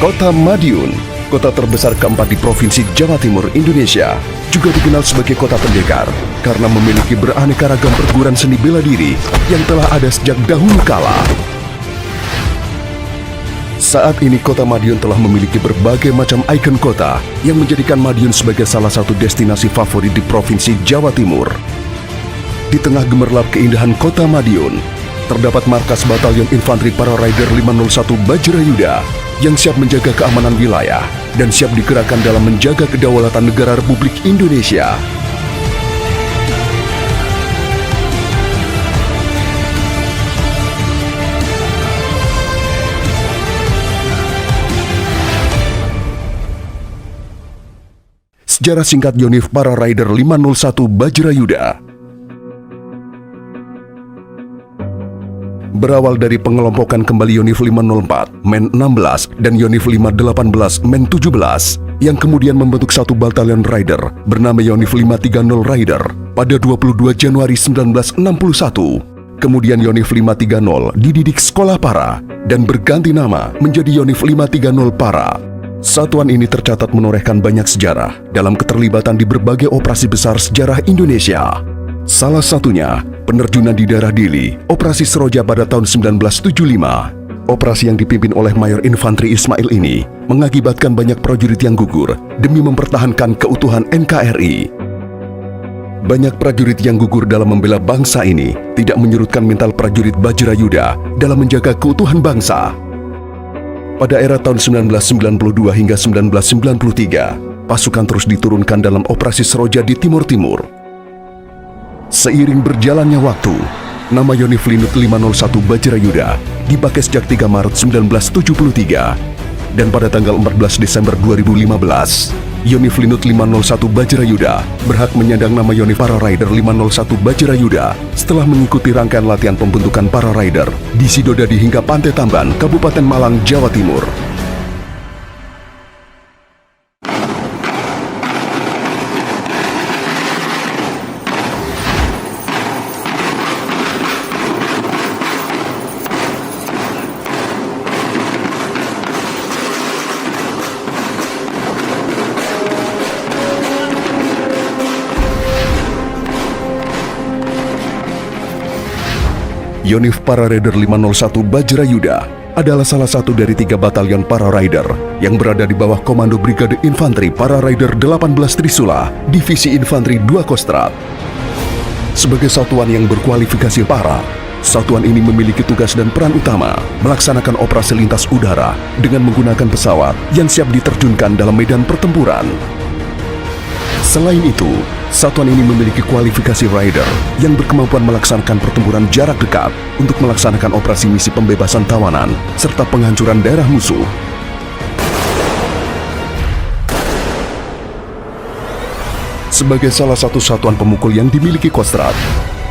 Kota Madiun, kota terbesar keempat di Provinsi Jawa Timur, Indonesia, juga dikenal sebagai kota pendekar karena memiliki beraneka ragam perguruan seni bela diri yang telah ada sejak dahulu kala. Saat ini kota Madiun telah memiliki berbagai macam ikon kota yang menjadikan Madiun sebagai salah satu destinasi favorit di Provinsi Jawa Timur. Di tengah gemerlap keindahan kota Madiun, terdapat markas Batalion Infanteri Para Rider 501 Bajrayuda yang siap menjaga keamanan wilayah dan siap dikerahkan dalam menjaga kedaulatan negara Republik Indonesia. Sejarah singkat Yonif Para Rider 501 Bajrayuda. Berawal dari pengelompokan kembali Yonif 504, Men 16, dan Yonif 518, Men 17, yang kemudian membentuk satu batalion rider bernama Yonif 530 Rider pada 22 Januari 1961. Kemudian Yonif 530 dididik sekolah para dan berganti nama menjadi Yonif 530 Para. Satuan ini tercatat menorehkan banyak sejarah dalam keterlibatan di berbagai operasi besar sejarah Indonesia. Salah satunya, penerjunan di daerah Dili, Operasi Seroja pada tahun 1975. Operasi yang dipimpin oleh Mayor Infanteri Ismail ini mengakibatkan banyak prajurit yang gugur demi mempertahankan keutuhan NKRI. Banyak prajurit yang gugur dalam membela bangsa ini tidak menyurutkan mental prajurit Bajrayuda dalam menjaga keutuhan bangsa. Pada era tahun 1992 hingga 1993, pasukan terus diturunkan dalam Operasi Seroja di Timur-Timur. Seiring berjalannya waktu, nama Yonif Linut 501 Bajrayuda dipakai sejak 3 Maret 1973. Dan pada tanggal 14 Desember 2015, Yonif Linut 501 Bajrayuda berhak menyandang nama Yonif Para Rider 501 Bajrayuda setelah mengikuti rangkaian latihan pembentukan Para Rider di Sidodadi hingga Pantai Tamban, Kabupaten Malang, Jawa Timur. Yonif Para Rider 501 Bajrayuda adalah salah satu dari 3 batalion Para Rider yang berada di bawah Komando Brigade Infanteri Para Rider 18 Trisula, Divisi Infanteri 2 Kostrad. Sebagai satuan yang berkualifikasi para, satuan ini memiliki tugas dan peran utama melaksanakan operasi lintas udara dengan menggunakan pesawat yang siap diterjunkan dalam medan pertempuran. Selain itu, satuan ini memiliki kualifikasi rider yang berkemampuan melaksanakan pertempuran jarak dekat untuk melaksanakan operasi misi pembebasan tawanan serta penghancuran daerah musuh. Sebagai salah satu satuan pemukul yang dimiliki Kostrad,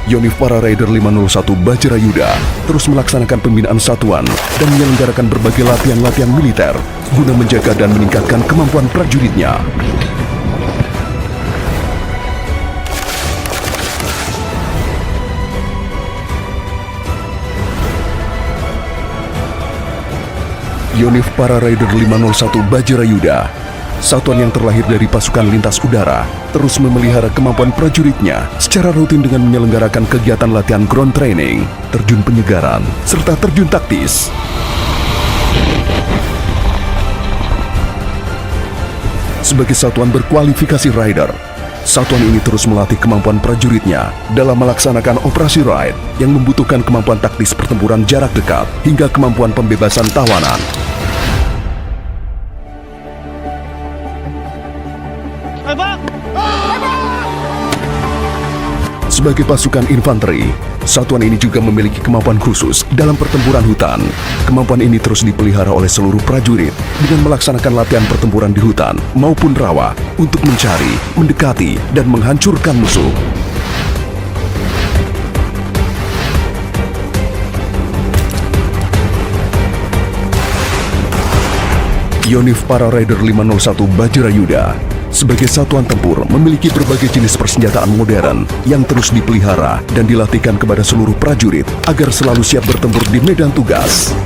Yonif Para Rider 501 Bajrayuda terus melaksanakan pembinaan satuan dan menyelenggarakan berbagai latihan-latihan militer guna menjaga dan meningkatkan kemampuan prajuritnya. Yonif Para Rider 501 Bajrayuda, satuan yang terlahir dari pasukan lintas udara, terus memelihara kemampuan prajuritnya secara rutin dengan menyelenggarakan kegiatan latihan ground training, terjun penyegaran, serta terjun taktis. Sebagai satuan berkualifikasi rider, satuan ini terus melatih kemampuan prajuritnya dalam melaksanakan operasi raid yang membutuhkan kemampuan taktis pertempuran jarak dekat hingga kemampuan pembebasan tawanan. Sebagai pasukan infanteri, satuan ini juga memiliki kemampuan khusus dalam pertempuran hutan. Kemampuan ini terus dipelihara oleh seluruh prajurit dengan melaksanakan latihan pertempuran di hutan maupun rawa untuk mencari, mendekati, dan menghancurkan musuh. Yonif Para Rider 501 Bajrayuda sebagai satuan tempur memiliki berbagai jenis persenjataan modern yang terus dipelihara dan dilatihkan kepada seluruh prajurit agar selalu siap bertempur di medan tugas.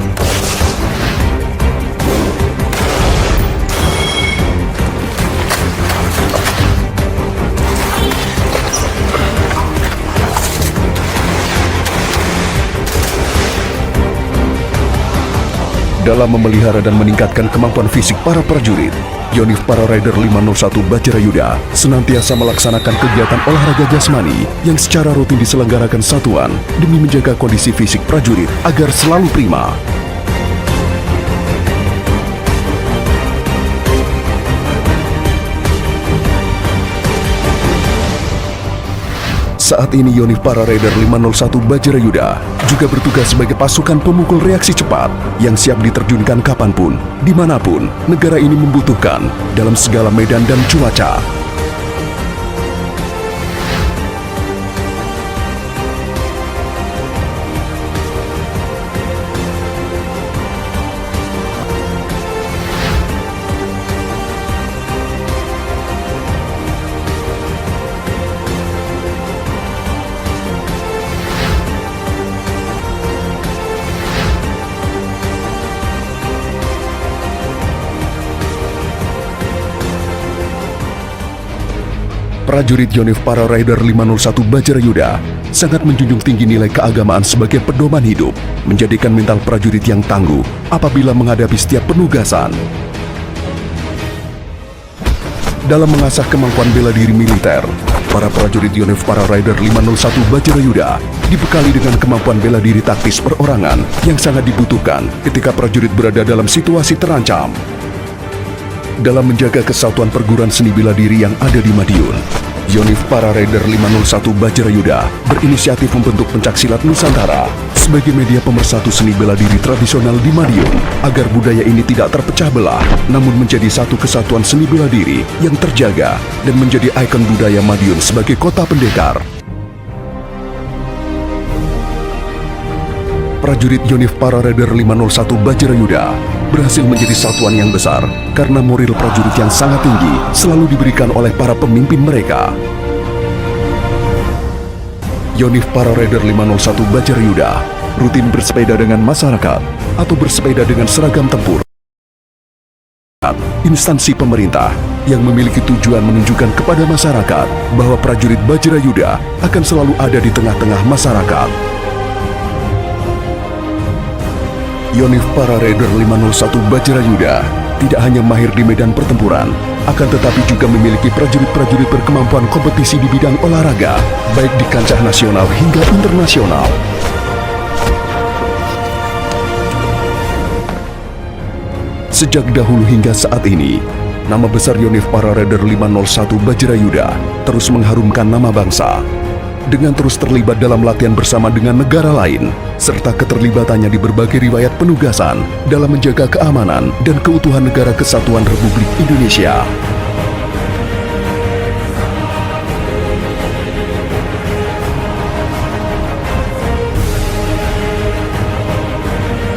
Dalam memelihara dan meningkatkan kemampuan fisik para prajurit, Yonif Para Rider 501 Bajrayuda senantiasa melaksanakan kegiatan olahraga jasmani yang secara rutin diselenggarakan satuan demi menjaga kondisi fisik prajurit agar selalu prima. Saat ini Yonif Para Rider 501 Bajrayuda juga bertugas sebagai pasukan pemukul reaksi cepat yang siap diterjunkan kapanpun, dimanapun negara ini membutuhkan dalam segala medan dan cuaca. Prajurit Yonif Para Rider 501 Bajrayuda sangat menjunjung tinggi nilai keagamaan sebagai pedoman hidup, menjadikan mental prajurit yang tangguh apabila menghadapi setiap penugasan. Dalam mengasah kemampuan bela diri militer, para prajurit Yonif Para Rider 501 Bajrayuda dibekali dengan kemampuan bela diri taktis perorangan yang sangat dibutuhkan ketika prajurit berada dalam situasi terancam. Dalam menjaga kesatuan perguruan seni bela diri yang ada di Madiun, Yonif Para Rider 501 Bajrayuda berinisiatif membentuk Pencaksilat Nusantara sebagai media pemersatu seni bela diri tradisional di Madiun agar budaya ini tidak terpecah belah, namun menjadi satu kesatuan seni bela diri yang terjaga dan menjadi ikon budaya Madiun sebagai kota pendekar. Prajurit Yonif Para Rider 501 Bajrayuda berhasil menjadi satuan yang besar karena moral prajurit yang sangat tinggi selalu diberikan oleh para pemimpin mereka. Yonif Para Rider 501 Bajrayuda rutin bersepeda dengan masyarakat atau bersepeda dengan seragam tempur. Instansi pemerintah yang memiliki tujuan menunjukkan kepada masyarakat bahwa prajurit Bajrayuda akan selalu ada di tengah-tengah masyarakat. Yonif Para Rider 501 Bajrayuda tidak hanya mahir di medan pertempuran, akan tetapi juga memiliki prajurit-prajurit berkemampuan kompetisi di bidang olahraga, baik di kancah nasional hingga internasional. Sejak dahulu hingga saat ini, nama besar Yonif Para Rider 501 Bajrayuda terus mengharumkan nama bangsa. Dengan terus terlibat dalam latihan bersama dengan negara lain, serta keterlibatannya di berbagai riwayat penugasan dalam menjaga keamanan dan keutuhan negara kesatuan Republik Indonesia.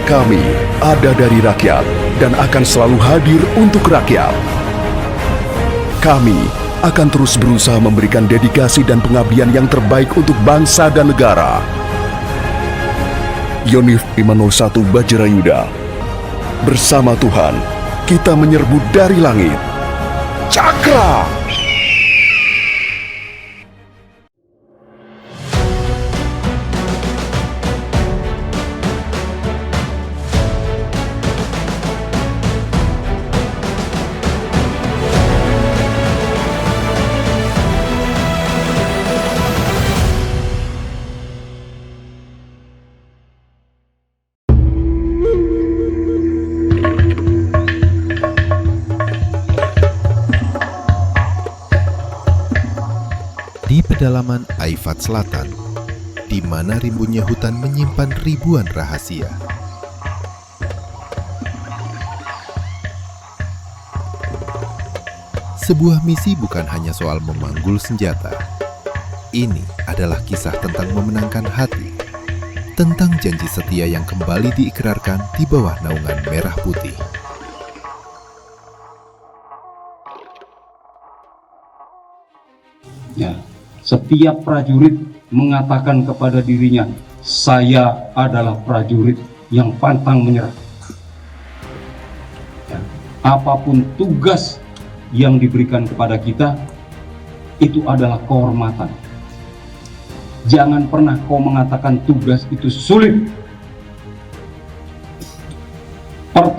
Kami ada dari rakyat dan akan selalu hadir untuk rakyat. Kami akan terus berusaha memberikan dedikasi dan pengabdian yang terbaik untuk bangsa dan negara. Yonif 501 Bajrayuda. Bersama Tuhan, kita menyerbu dari langit. Cakra! Di pedalaman Aifat Selatan, di mana rimbunnya hutan menyimpan ribuan rahasia. Sebuah misi bukan hanya soal memanggul senjata. Ini adalah kisah tentang memenangkan hati, tentang janji setia yang kembali diikrarkan di bawah naungan merah putih. Ya, setiap prajurit mengatakan kepada dirinya, saya adalah prajurit yang pantang menyerah. Ya, apapun tugas yang diberikan kepada kita, itu adalah kehormatan. Jangan pernah kau mengatakan tugas itu sulit.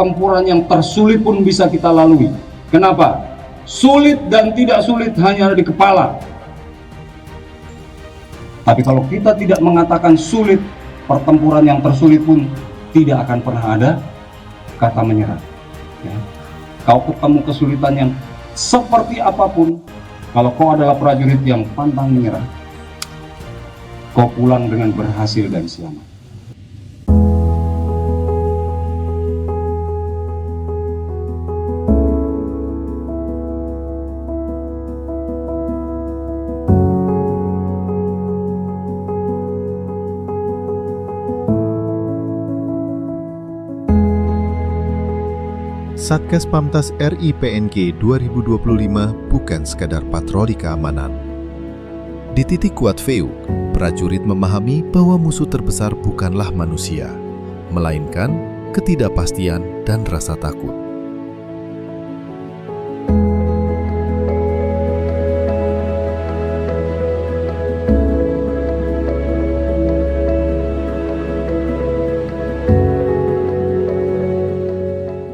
pertempuran yang tersulit pun bisa kita lalui. Kenapa? Sulit dan tidak sulit hanya ada di kepala. Tapi kalau kita tidak mengatakan sulit, pertempuran yang tersulit pun tidak akan pernah ada kata menyerah. Ya. Kau ketemu kesulitan yang seperti apapun, kalau kau adalah prajurit yang pantang menyerah, kau pulang dengan berhasil dan selamat. Satgas Pamtas RI PNG 2025 bukan sekadar patroli keamanan. Di titik kuat VEU, prajurit memahami bahwa musuh terbesar bukanlah manusia, melainkan ketidakpastian dan rasa takut.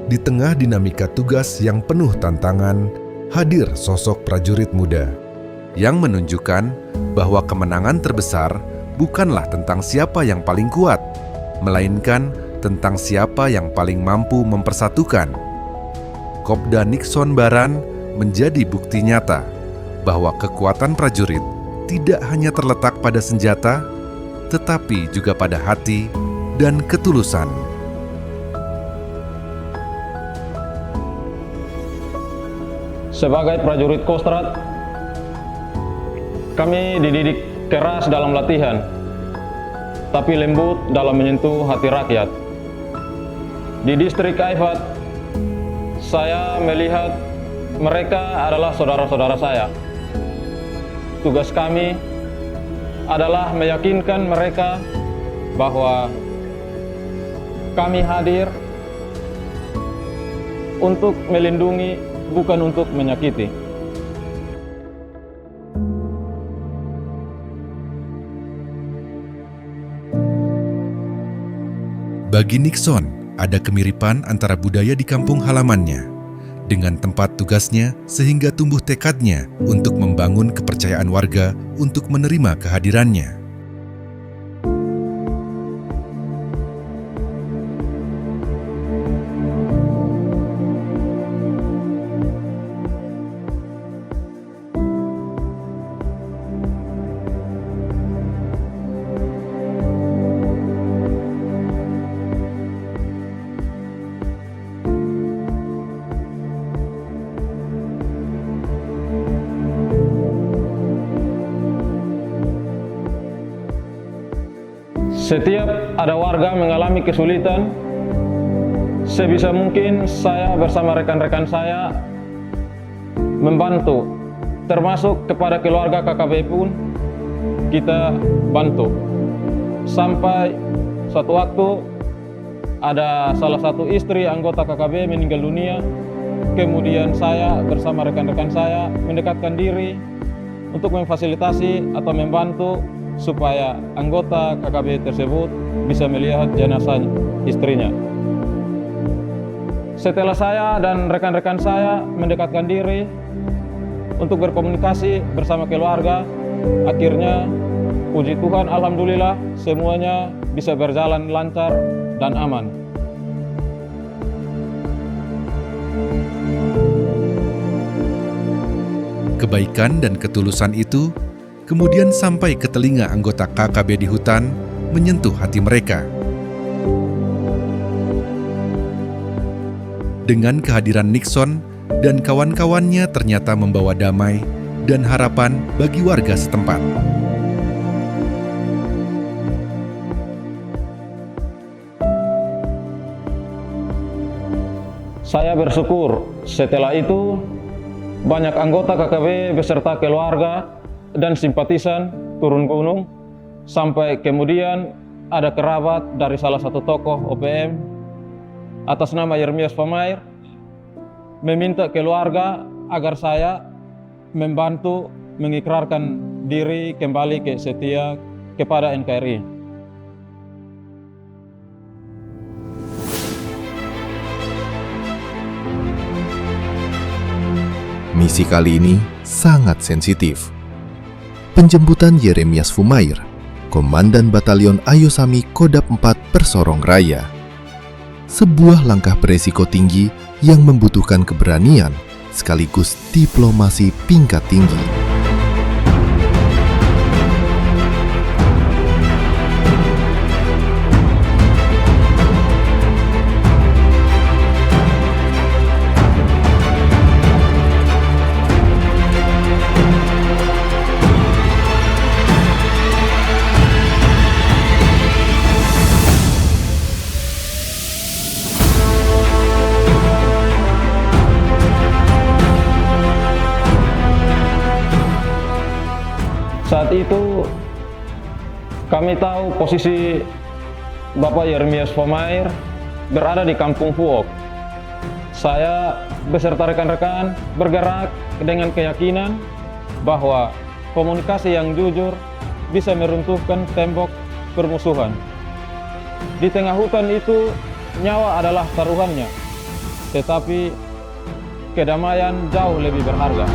Di tengah dinamika tugas yang penuh tantangan, hadir sosok prajurit muda yang menunjukkan bahwa kemenangan terbesar bukanlah tentang siapa yang paling kuat, melainkan tentang siapa yang paling mampu mempersatukan. Kopda Nixon Baran menjadi bukti nyata bahwa kekuatan prajurit tidak hanya terletak pada senjata, tetapi juga pada hati dan ketulusan. Sebagai prajurit Kostrad, kami dididik keras dalam latihan, tapi lembut dalam menyentuh hati rakyat. Di distrik Aifat, saya melihat mereka adalah saudara-saudara saya. Tugas kami adalah meyakinkan mereka bahwa kami hadir untuk melindungi, bukan untuk menyakiti. Bagi Nixon, ada kemiripan antara budaya di kampung halamannya dengan tempat tugasnya sehingga tumbuh tekadnya untuk membangun kepercayaan warga untuk menerima kehadirannya. Setiap ada warga mengalami kesulitan, sebisa mungkin saya bersama rekan-rekan saya membantu, termasuk kepada keluarga KKB pun kita bantu. Sampai suatu waktu ada salah satu istri anggota KKB meninggal dunia, kemudian saya bersama rekan-rekan saya mendekatkan diri untuk memfasilitasi atau membantu supaya anggota KKB tersebut bisa melihat jenazah istrinya. Setelah saya dan rekan-rekan saya mendekatkan diri untuk berkomunikasi bersama keluarga, akhirnya puji Tuhan, alhamdulillah semuanya bisa berjalan lancar dan aman. Kebaikan dan ketulusan itu kemudian sampai ke telinga anggota KKB di hutan, menyentuh hati mereka. Dengan kehadiran Nixon dan kawan-kawannya ternyata membawa damai dan harapan bagi warga setempat. Saya bersyukur setelah itu banyak anggota KKB beserta keluarga dan simpatisan turun gunung, sampai kemudian ada kerabat dari salah satu tokoh OPM atas nama Yeremias Pamair meminta keluarga agar saya membantu mengikrarkan diri kembali ke setia kepada NKRI. Misi kali ini sangat sensitif. Penjemputan Yeremias Fumair, Komandan Batalion Ayosami Kodap 4 Persorong Raya. Sebuah langkah beresiko tinggi yang membutuhkan keberanian sekaligus diplomasi tingkat tinggi. Saat itu kami tahu posisi Bapak Yeremias Fumair berada di Kampung Fuok. Saya beserta rekan-rekan bergerak dengan keyakinan bahwa komunikasi yang jujur bisa meruntuhkan tembok permusuhan. Di tengah hutan itu nyawa adalah taruhannya, tetapi kedamaian jauh lebih berharga.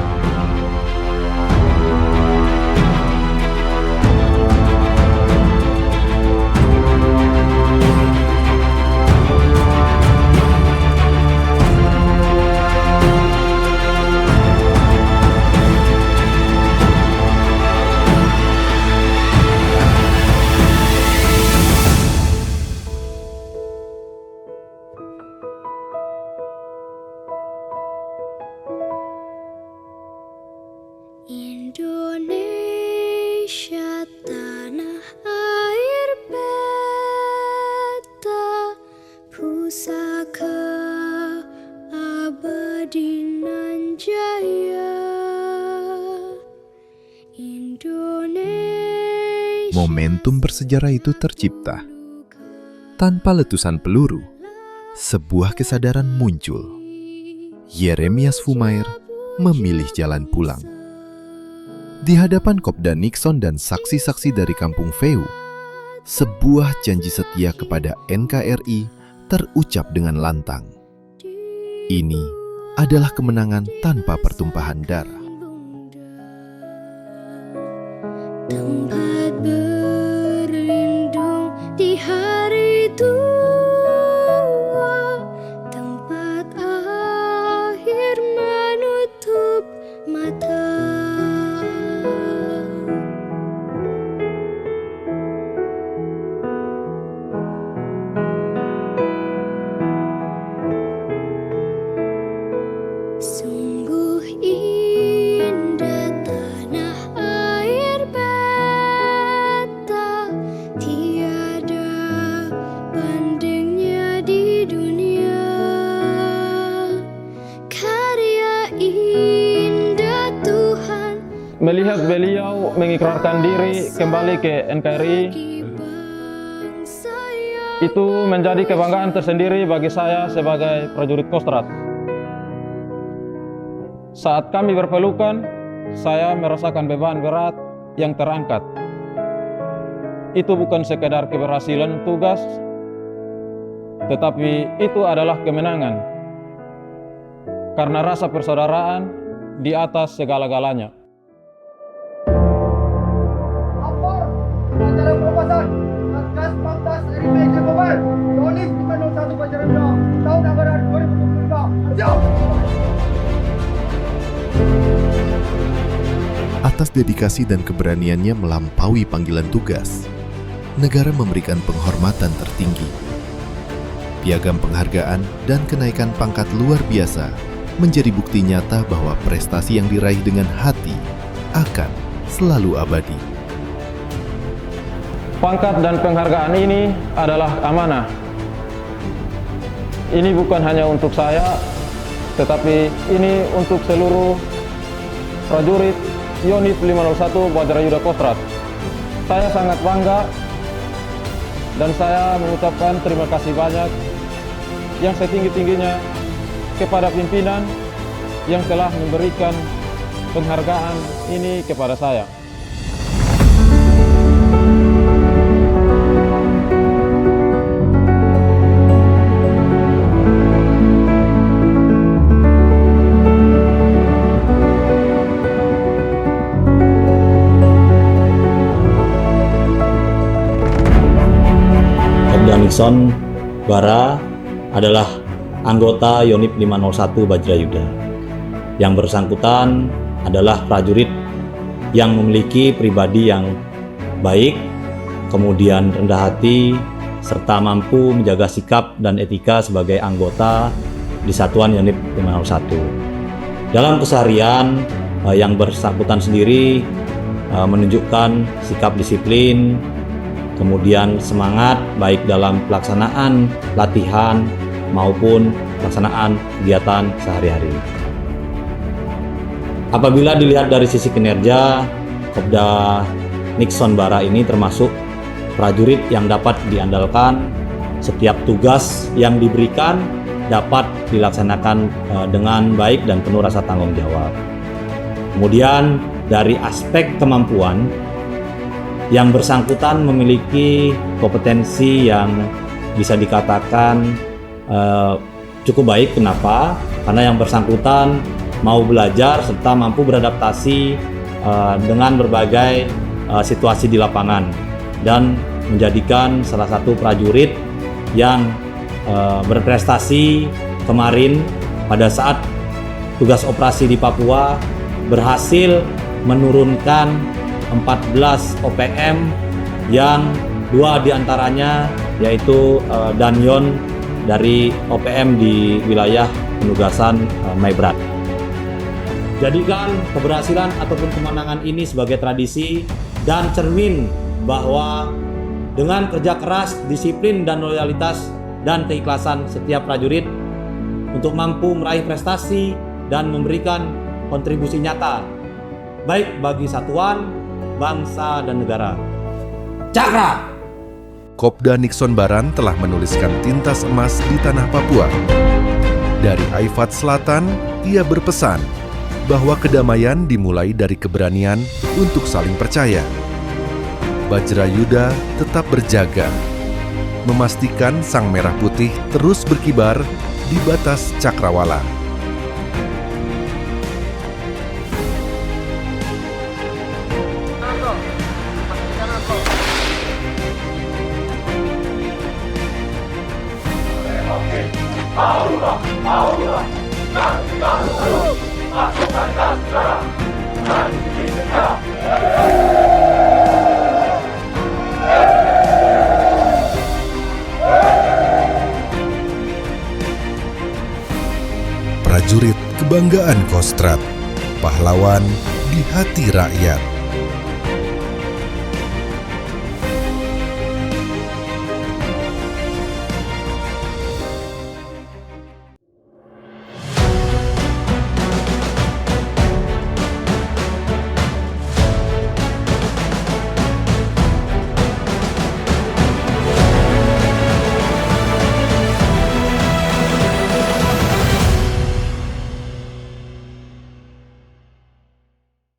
Indonesia tanah air beta, pusaka abadi nan jaya. Indonesia. Momentum bersejarah itu tercipta. Tanpa letusan peluru, sebuah kesadaran muncul. Yeremias Fumair memilih jalan pulang. Di hadapan Kopda Nixon dan saksi-saksi dari Kampung Feu, sebuah janji setia kepada NKRI terucap dengan lantang. Ini adalah kemenangan tanpa pertumpahan darah. Tempat berlindung di hari tua, tempat akhir menutup mata. Sungguh indah tanah air beta, tiada bandingnya di dunia. Karya indah Tuhan. Melihat beliau mengikrarkan diri kembali ke NKRI, itu menjadi kebanggaan tersendiri bagi saya sebagai prajurit Kostrad. Saat kami berpelukan, saya merasakan beban berat yang terangkat. Itu bukan sekedar keberhasilan tugas, tetapi itu adalah kemenangan. Karena rasa persaudaraan di atas segala-galanya. Lapor acara pelepasan Satgas Pamtas dari PJ Bogor, Yonif 501 Pajaran tahun anggaran 2025. Siap! Atas dedikasi dan keberaniannya melampaui panggilan tugas, negara memberikan penghormatan tertinggi. Piagam penghargaan dan kenaikan pangkat luar biasa menjadi bukti nyata bahwa prestasi yang diraih dengan hati akan selalu abadi. Pangkat dan penghargaan ini adalah amanah. Ini bukan hanya untuk saya, tetapi ini untuk seluruh prajurit Yonif 501 Wajarayuda Kostrad. Saya sangat bangga dan saya mengucapkan terima kasih banyak yang setinggi-tingginya kepada pimpinan yang telah memberikan penghargaan ini kepada saya. Nixon Bara adalah anggota Yonif 501 Bajrayuda. Yang bersangkutan adalah prajurit yang memiliki pribadi yang baik, kemudian rendah hati, serta mampu menjaga sikap dan etika sebagai anggota di Satuan Yonif 501. Dalam keseharian, yang bersangkutan sendiri menunjukkan sikap disiplin, kemudian semangat baik dalam pelaksanaan latihan maupun pelaksanaan kegiatan sehari-hari. Apabila dilihat dari sisi kinerja, Kopda Nixon Bara ini termasuk prajurit yang dapat diandalkan. Setiap tugas yang diberikan dapat dilaksanakan dengan baik dan penuh rasa tanggung jawab. Kemudian dari aspek kemampuan, yang bersangkutan memiliki kompetensi yang bisa dikatakan cukup baik. Kenapa? Karena yang bersangkutan mau belajar serta mampu beradaptasi dengan berbagai situasi di lapangan dan menjadikan salah satu prajurit yang berprestasi kemarin pada saat tugas operasi di Papua berhasil menurunkan 14 OPM yang 2 diantaranya yaitu Danyon dari OPM di wilayah penugasan Maibrat. Jadikan keberhasilan ataupun kemenangan ini sebagai tradisi dan cermin bahwa dengan kerja keras, disiplin dan loyalitas dan keikhlasan setiap prajurit untuk mampu meraih prestasi dan memberikan kontribusi nyata baik bagi satuan, bangsa dan negara. Cakra! Kopda Nixon Baran telah menuliskan tintas emas di tanah Papua. Dari Aifat Selatan, ia berpesan bahwa kedamaian dimulai dari keberanian untuk saling percaya. Bajrayuda tetap berjaga, memastikan Sang Merah Putih terus berkibar di batas cakrawala. Prajurit kebanggaan Kostrad, pahlawan di hati rakyat.